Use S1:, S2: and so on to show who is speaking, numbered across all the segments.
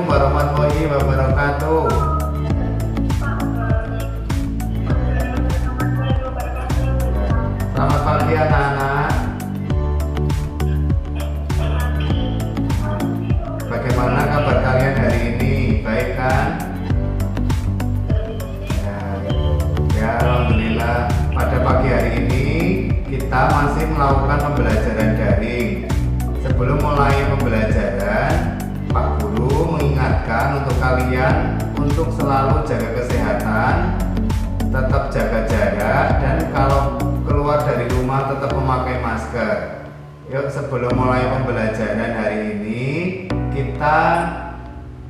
S1: warahmatullahi wabarakatuh. Selamat pagi anak-anak. Bagaimana kabar kalian hari ini? Baik kan? Ya, alhamdulillah. Pada pagi hari ini kita masih melakukan pembelajaran daring. Sebelum mulai pembelajaran, Pak Guru mengingatkan untuk kalian untuk selalu jaga kesehatan, tetap jaga jarak, dan kalau keluar dari rumah tetap memakai masker. Yuk, sebelum mulai pembelajaran hari ini, kita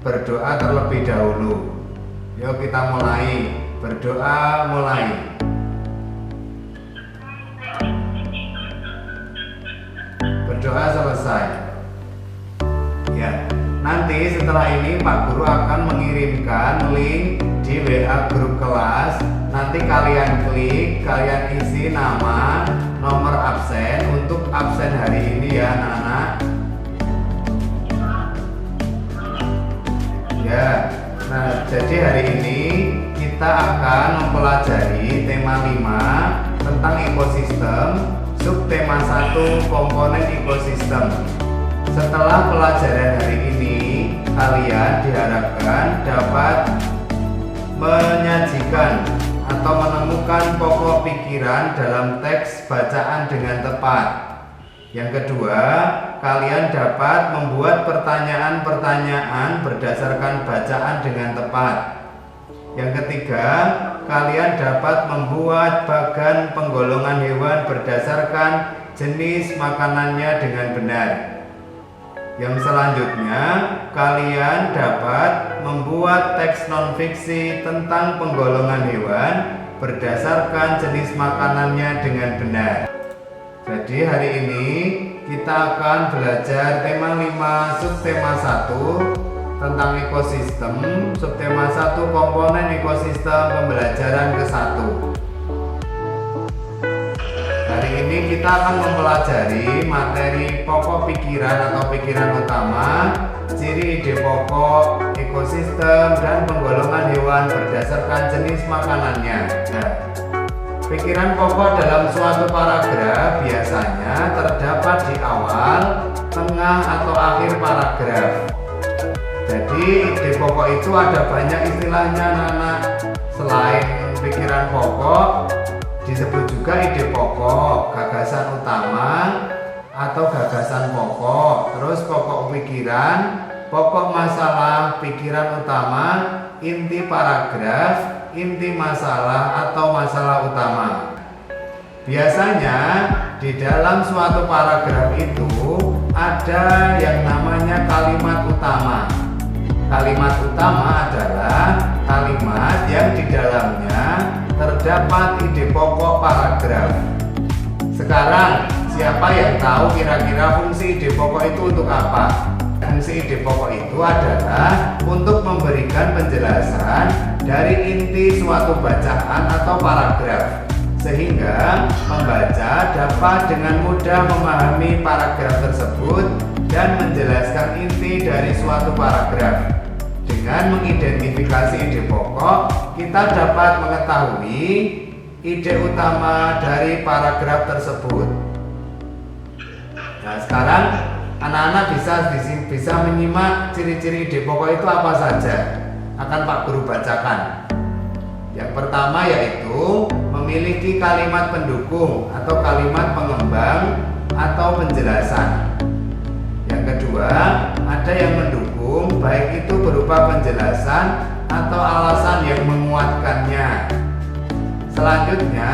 S1: berdoa terlebih dahulu. Yuk kita mulai. Berdoa mulai. Berdoa selesai. Ya, nanti setelah ini Pak Guru akan mengirimkan link di WA grup kelas. Nanti kalian klik, kalian isi nama, nomor absen untuk absen hari ini ya anak-anak. Ya, nah jadi hari ini kita akan mempelajari tema 5 tentang ekosistem, subtema 1 komponen ekosistem. Setelah pelajaran hari ini, kalian diharapkan dapat menyajikan atau menemukan pokok pikiran dalam teks bacaan dengan tepat. Yang kedua, kalian dapat membuat pertanyaan-pertanyaan berdasarkan bacaan dengan tepat. Yang ketiga, kalian dapat membuat bagan penggolongan hewan berdasarkan jenis makanannya dengan benar. Yang selanjutnya, kalian dapat membuat teks non-fiksi tentang penggolongan hewan berdasarkan jenis makanannya dengan benar. Jadi hari ini kita akan belajar tema 5 subtema 1 tentang ekosistem, subtema 1 komponen ekosistem, pembelajaran ke-1. Hari ini kita akan mempelajari materi pokok pikiran atau pikiran utama, ciri ide pokok, ekosistem, dan penggolongan hewan berdasarkan jenis makanannya. Nah, pikiran pokok dalam suatu paragraf biasanya terdapat di awal, tengah, atau akhir paragraf. Jadi ide pokok itu ada banyak istilahnya anak-anak. Selain pikiran pokok, disebut juga ide pokok, gagasan utama atau gagasan pokok, terus pokok pikiran, pokok masalah, pikiran utama, inti paragraf, inti masalah atau masalah utama. Biasanya di dalam suatu paragraf itu ada yang namanya kalimat utama. Kalimat utama adalah kalimat yang di dalamnya terdapat ide pokok paragraf. Sekarang, siapa yang tahu kira-kira fungsi ide pokok itu untuk apa? Fungsi ide pokok itu adalah untuk memberikan penjelasan dari inti suatu bacaan atau paragraf, sehingga pembaca dapat dengan mudah memahami paragraf tersebut dan menjelaskan inti dari suatu paragraf. Dengan mengidentifikasi ide pokok, kita dapat mengetahui ide utama dari paragraf tersebut. Nah, sekarang anak-anak bisa menyimak ciri-ciri ide pokok itu apa saja. Akan Pak Guru bacakan. Yang pertama yaitu memiliki kalimat pendukung atau kalimat pengembang atau penjelasan. Yang kedua, ada yang mendukung, baik itu berupa penjelasan atau alasan yang menguatkannya. Selanjutnya,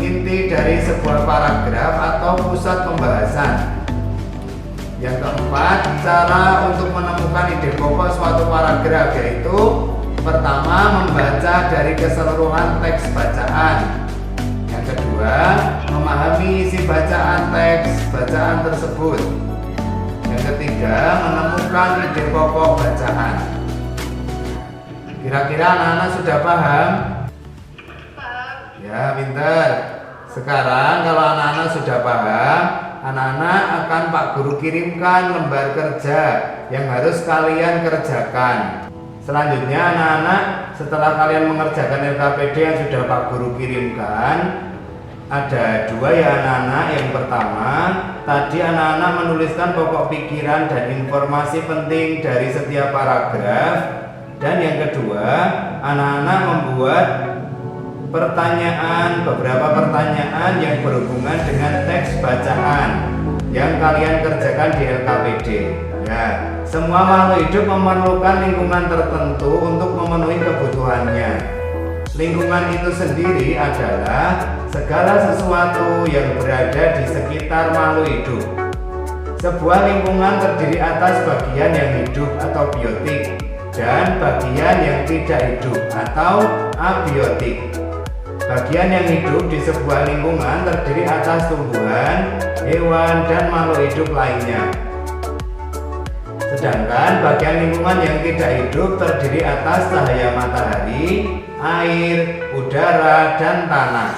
S1: inti dari sebuah paragraf atau pusat pembahasan. Yang keempat, cara untuk menemukan ide pokok suatu paragraf yaitu pertama, membaca dari keseluruhan teks bacaan. Yang kedua, memahami isi bacaan teks bacaan tersebut. Yang ketiga, menemukan ide pokok bacaan. Kira-kira anak-anak sudah paham? Ya, pintar. Sekarang kalau anak-anak sudah paham, anak-anak akan Pak Guru kirimkan lembar kerja yang harus kalian kerjakan. Selanjutnya anak-anak, setelah kalian mengerjakan LKPD yang sudah Pak Guru kirimkan, ada dua ya anak-anak. Yang pertama, tadi anak-anak menuliskan pokok pikiran dan informasi penting dari setiap paragraf. Dan yang kedua, anak-anak membuat beberapa pertanyaan yang berhubungan dengan teks bacaan yang kalian kerjakan di LKPD. Ya, semua makhluk hidup memerlukan lingkungan tertentu untuk memenuhi kebutuhannya. Lingkungan itu sendiri adalah segala sesuatu yang berada di sekitar makhluk hidup. Sebuah lingkungan terdiri atas bagian yang hidup atau biotik dan bagian yang tidak hidup atau abiotik. Bagian yang hidup di sebuah lingkungan terdiri atas tumbuhan, hewan, dan makhluk hidup lainnya. Sedangkan bagian lingkungan yang tidak hidup terdiri atas cahaya matahari, air, udara, dan tanah.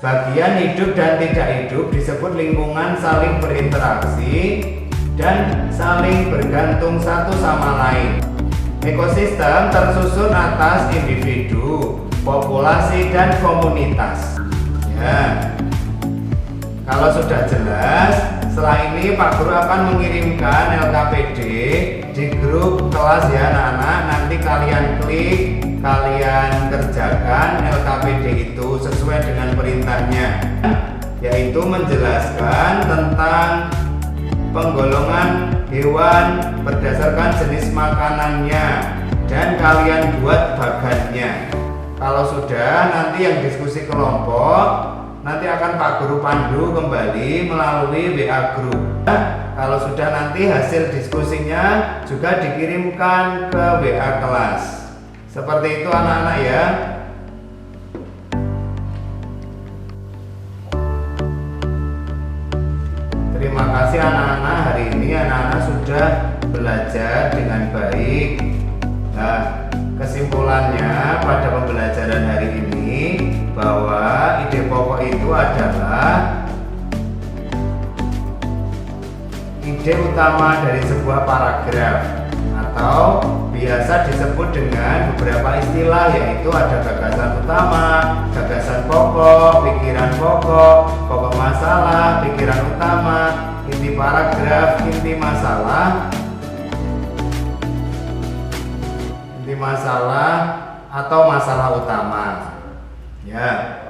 S1: Bagian hidup dan tidak hidup disebut lingkungan saling berinteraksi dan saling bergantung satu sama lain. Ekosistem tersusun atas individu, populasi, dan komunitas. Ya, kalau sudah jelas, setelah ini Pak Guru akan mengirimkan LKPD di grup kelas ya anak-anak. Nanti kalian klik, kalian kerjakan LKPD itu sesuai dengan perintahnya, yaitu menjelaskan tentang penggolongan hewan berdasarkan jenis makanannya dan kalian buat bagannya. Kalau sudah, nanti yang diskusi kelompok nanti akan Pak Guru pandu kembali melalui WA Group. Kalau sudah, nanti hasil diskusinya juga dikirimkan ke WA kelas. Seperti itu anak-anak ya. Terima kasih anak-anak, hari ini anak-anak sudah belajar dengan baik. Nah, kesimpulannya pada pembelajaran hari ini bahwa ide pokok itu adalah ide utama dari sebuah paragraf atau biasa disebut dengan beberapa istilah, yaitu ada gagasan utama, gagasan pokok, pikiran pokok, pokok masalah, pikiran utama, inti paragraf, inti masalah atau masalah utama. Ya.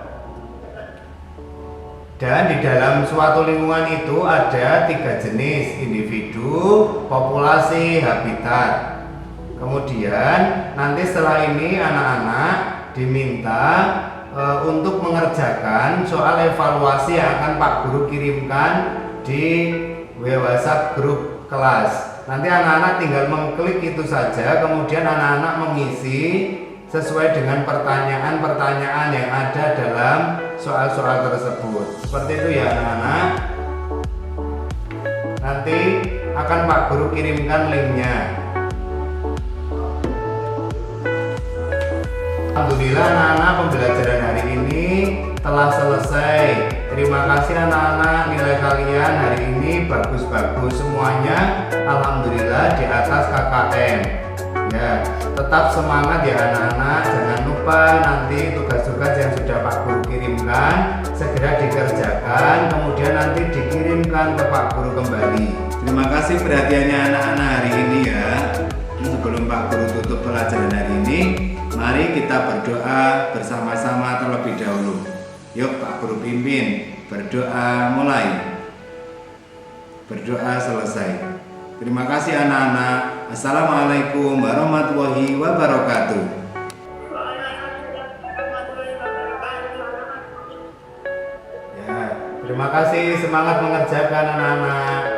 S1: Dan di dalam suatu lingkungan itu ada 3 jenis: individu, populasi, habitat. Kemudian nanti setelah ini anak-anak diminta untuk mengerjakan soal evaluasi yang akan Pak Guru kirimkan di WhatsApp grup kelas. Nanti anak-anak tinggal mengklik itu saja, kemudian anak-anak mengisi sesuai dengan pertanyaan-pertanyaan yang ada dalam soal-soal tersebut. Seperti itu ya anak-anak. Nanti akan Pak Guru kirimkan linknya. Alhamdulillah anak-anak, pembelajaran hari ini telah selesai. Terima kasih anak-anak, nilai kalian hari ini bagus-bagus semuanya. Alhamdulillah di atas KKM. Ya, tetap semangat ya anak-anak. Jangan lupa nanti tugas-tugas yang sudah Pak Guru kirimkan segera dikerjakan, kemudian nanti dikirimkan ke Pak Guru kembali. Terima kasih perhatiannya anak-anak hari ini ya. Sebelum Pak Guru tutup pelajaran hari ini, mari kita berdoa bersama-sama terlebih dahulu. Yuk Pak Guru pimpin, berdoa mulai, berdoa selesai. Terima kasih anak-anak. Assalamualaikum warahmatullahi wabarakatuh. Ya, terima kasih, semangat mengerjakan anak-anak.